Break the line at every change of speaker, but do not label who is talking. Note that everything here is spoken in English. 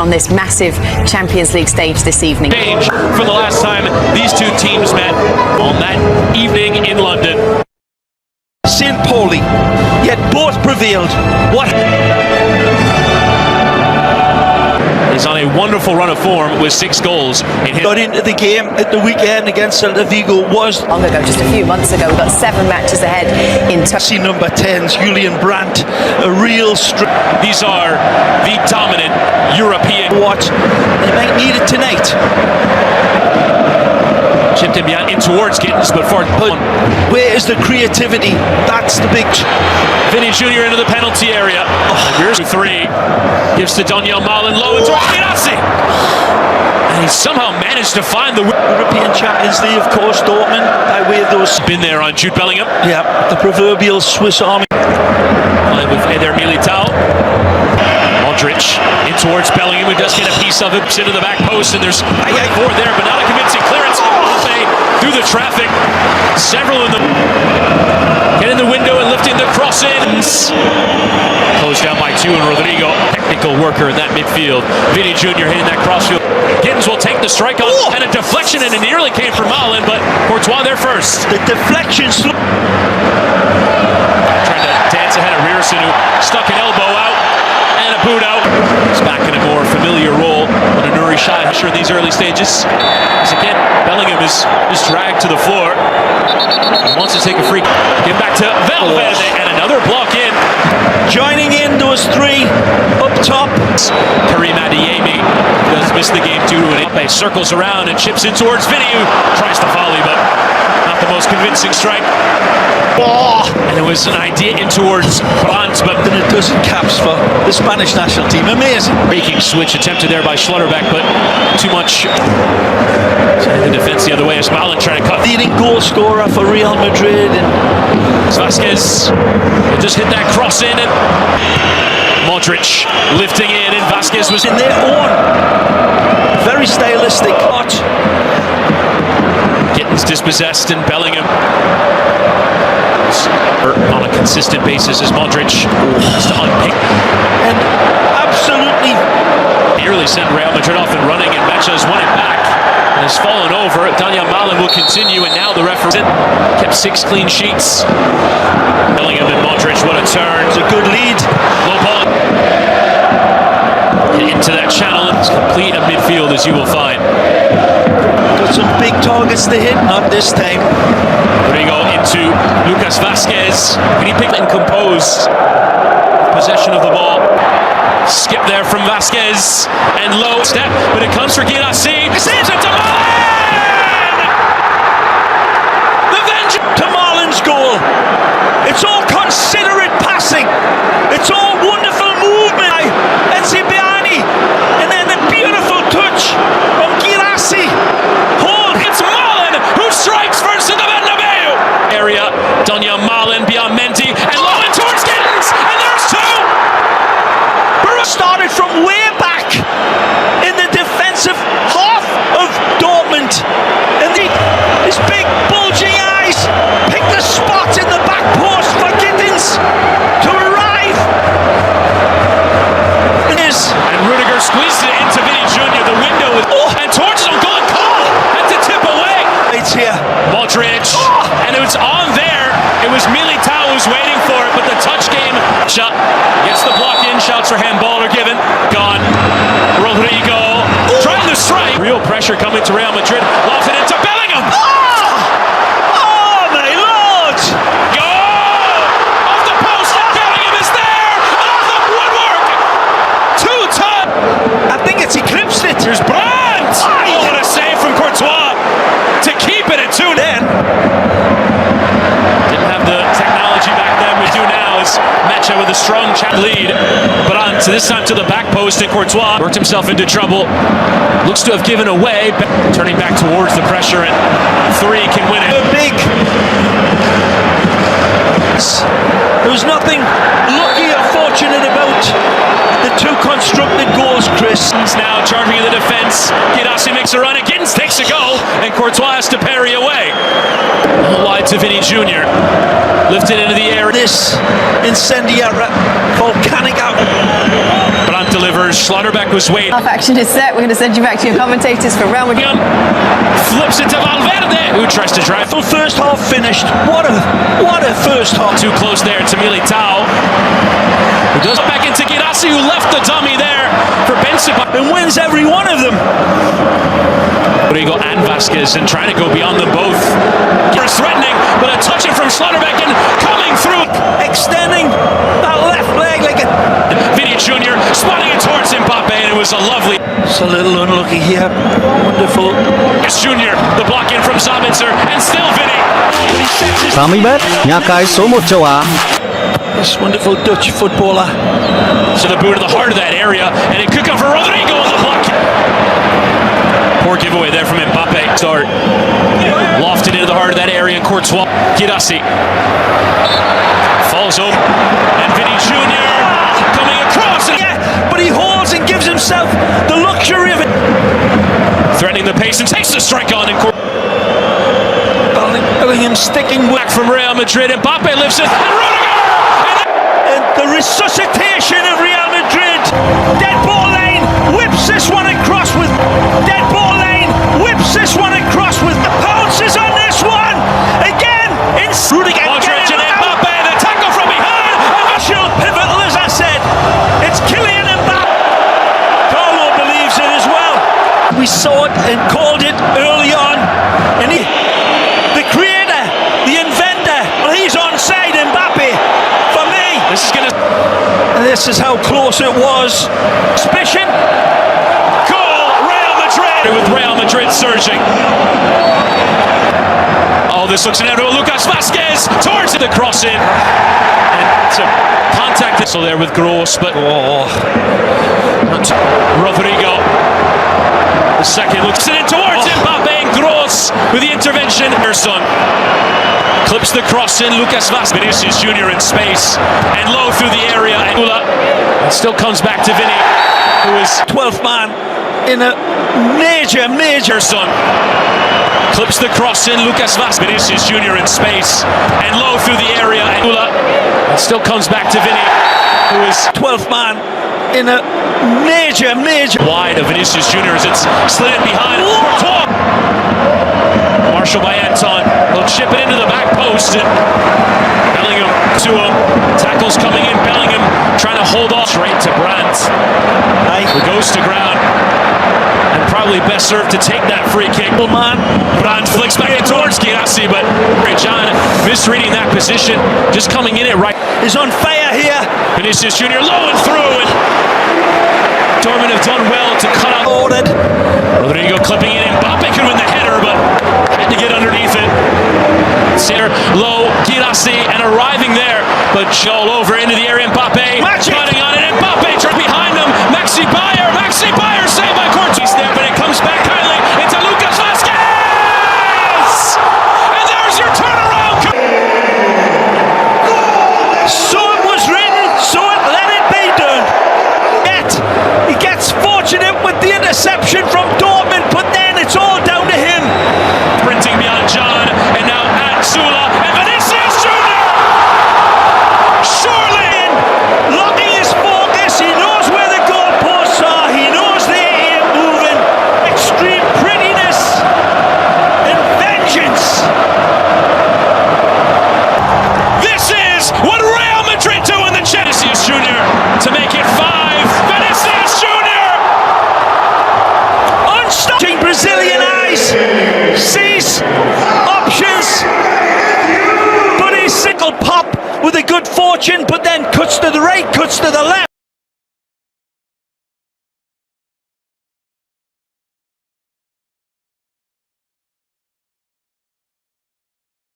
on this massive Champions League stage this evening.
For the last time these two teams met on that evening in London.
St. Pauli, yet both prevailed. What?
He's on a wonderful run of form with 6 goals.
Got into the game at the weekend against Celta Vigo was
long ago, just a few months ago. We've got 7 matches ahead in
see number 10's Julian Brandt, a real
These are the dominant European.
What? They might need it tonight.
Chipped him in towards Gittins, but for
where is the creativity? That's the big.
Vinny Jr. into the penalty area. Here's 3. Gives to Daniel Malin low and towards Girassi. And he somehow managed to find the
European Champions League, of course, Dortmund, by way of those.
Been there on Jude Bellingham.
Yeah, the proverbial Swiss Army.
With Eder Militao. Modric in towards Bellingham, who does get a piece of it. Into the back post, and there's forward there, but not a convincing clearance. Through the traffic, several in the get in the window and lifting the cross in. Closed down by 2, and Rodrigo, technical worker in that midfield. Vinny Jr. hitting that crossfield. Gittins will take the strike on, and a deflection, and it nearly came from Malin, but Courtois there first.
The deflection.
Trying to dance ahead of Rierson, who stuck an elbow out and a boot out. He's back in a more familiar role than a Nuri Sahin in these early stages. As again, Bellingham is dragged to the floor. He wants to take a free. Get back to Valverde, and another block in.
Joining in those 3 up top.
Karim Adeyemi does miss the game due to an Mbappe circles around and chips in towards Vinny, who tries to volley, but not the most convincing strike. And it was an idea in towards Brandt, but
then it doesn't caps for the Spanish national team. Amazing.
Breaking switch attempted there by Schlotterbeck, but too much. The defense the other way as Malin trying to cut.
Leading goal scorer for Real Madrid. And
Vasquez just hit that cross in, and Modric lifting in, and Vasquez was
in their own very stylistic cut.
Gittins dispossessed, and Bellingham on a consistent basis as Modric has to unpick.
And absolutely
nearly sent Real Madrid off and running, and Mecha has won it back and has fallen over. Daniel Malin will continue, and now the referee kept 6 clean sheets. Bellingham and Modric, what a turn.
It's a good lead.
Low ball into that channel, and it's complete at midfield, as you will find.
Got some big targets to hit, not this time.
Rodrigo into Lucas Vasquez. Can he pick and compose possession of the ball? Skip there from Vasquez, and low step, but it comes for Girassi. Sends it to Malin! The vengeance
to Malin's goal. It's all considerate passing. It's all wonderful movement. Encibiani, and then the beautiful touch from Girassi.
It's Malin who strikes first in the Bernabeu area. Daniel Malin beyond Mendy, and low and towards Gittins, and there's 2.
Started from way back in the defensive half of Dortmund, and his big bulging eyes picked the spot in the back post for Gittins to arrive.
And Rudiger squeezed it into Vinny Jr. The window is and towards him, goal, had to tip away.
It's here.
Modric, and it was on there. It was Militao who's waiting for it, but the touch game shot gets the block in. Shouts for handball are given. Gone. Rodrigo trying to strike. Real pressure coming to Real Madrid. Lofts it into Bellingham.
Oh my lord!
Goal! Off the post, and Bellingham is there. Off the woodwork. 2-ton.
I think it's eclipsed it.
Here's Brandt. Oh, what a save from Courtois to keep it at 2 then. Didn't have the technology back then. We do now as Mecha with a strong lead, but on to this time to the back post, and Courtois worked himself into trouble. Looks to have given away, turning back towards the pressure, and 3 can win it.
Big. There was nothing lucky or fortunate about the 2 constructed goals, Chris.
Now charging in the defense. Girassi makes a run, and Gittins takes a goal, and Courtois has to parry away. Wide to Vinny Jr. Lifted into the air.
This incendiary volcanic out.
Brandt delivers. Schlotterbeck was waiting.
Half action is set. We're going to send you back to your commentators for Real Madrid.
Flips it to Valverde, who tries to drive.
Full first half finished. What a first half.
Too close there to Militao. Who goes back into Girassi, who left the dummy there for Benzema.
And wins every one of them.
Rodrigo and Vasquez, and trying to go beyond them both. Here's threatening, but a touch it from Schlotterbeck and coming through.
Extending that left leg like a...
Vinny Jr. spotting it towards Mbappe, and it was a lovely...
It's a little unlucky here. Wonderful.
Yes, Jr. The block in from Sabitzer, and still Vinny.
Sami bet, nějaká jsou močová.
This wonderful Dutch footballer.
So the boot to the heart of that area, and it could come for Rodrigo on the block. Poor giveaway there from Mbappe. Start lofted into the heart of that area, and Courtois. Girassi falls over, and Vinny Jr. coming across. And
but he holds and gives himself the luxury of it.
Threatening the pace and takes the strike on. And
Bellingham sticking
back from Real Madrid. Mbappe lifts it, and Rudiger!
And the resuscitation of Real Madrid. Dead ball lane, whips this one across with... Dead ball lane, whips this one across with... The pounces on this one! Again, in... Rudiger
Modric and Mbappe, the tackle from behind!
Pivotal, as I said. It's Kylian Mbappe. Carlo believes it as well. We saw it and called it early on. And the creator, the inventor, well, he's onside, Mbappe. For me.
This is gonna...
And this is how close it was. Suspicion.
Goal, Real Madrid! With Real Madrid surging. Oh, this looks inevitable. Lucas Vasquez towards the cross in. And it's a contact. So there with Gross, but Rodrigo. The second looks it in towards Mbappe, and Gross with the intervention. Erson clips the cross in. Lucas Vasquez. Vinicius Jr. in space and low through the area. And it still comes back to Vinny, who is
12th man in a major
son. Clips the cross in. Lucas Vasquez. Vinicius Jr. in space and low through the area. And it still comes back to Vinny, who is
12th man in a major
wide of Vinicius Jr. as it's slid in behind. Marshall by Anton. He'll chip it into the back post. And Bellingham to him. Tackles coming in. Bellingham trying to hold off. Straight to Brandt. Who goes to ground. And probably best served to take that free kick. Brandt flicks back in towards Girassi, but John misreading that position. Just coming in it right.
Is on fire here.
Vinicius Jr. low and through. And Dortmund have done well to cut out. Rodrigo clipping it in. Mbappe could win the header, but had to get underneath it. Center low, Girassi, and arriving there, but all over into the area. Mbappe cutting on it. Mbappe turned behind him. Maxi Bayer saved by Courtois there, but it comes back kindly into Lucas Vasquez, and there's your turnaround.
So it was written, so let it be done. Yet he gets fortunate with the interception from Dortmund, but then it's all down to him.
Sprinting beyond John, and now at Sula, and Vinicius Jr. Surely
Locking his focus, he knows where the goalposts are, he knows they're here moving. Extreme prettiness and vengeance.
This is what Real Madrid do in the Vinicius Jr. to make it 5. Vinicius Jr.
Unstopping Brazilian eyes. Sees options. But his sickle pop with a good fortune, but then cuts to the right, cuts to the left.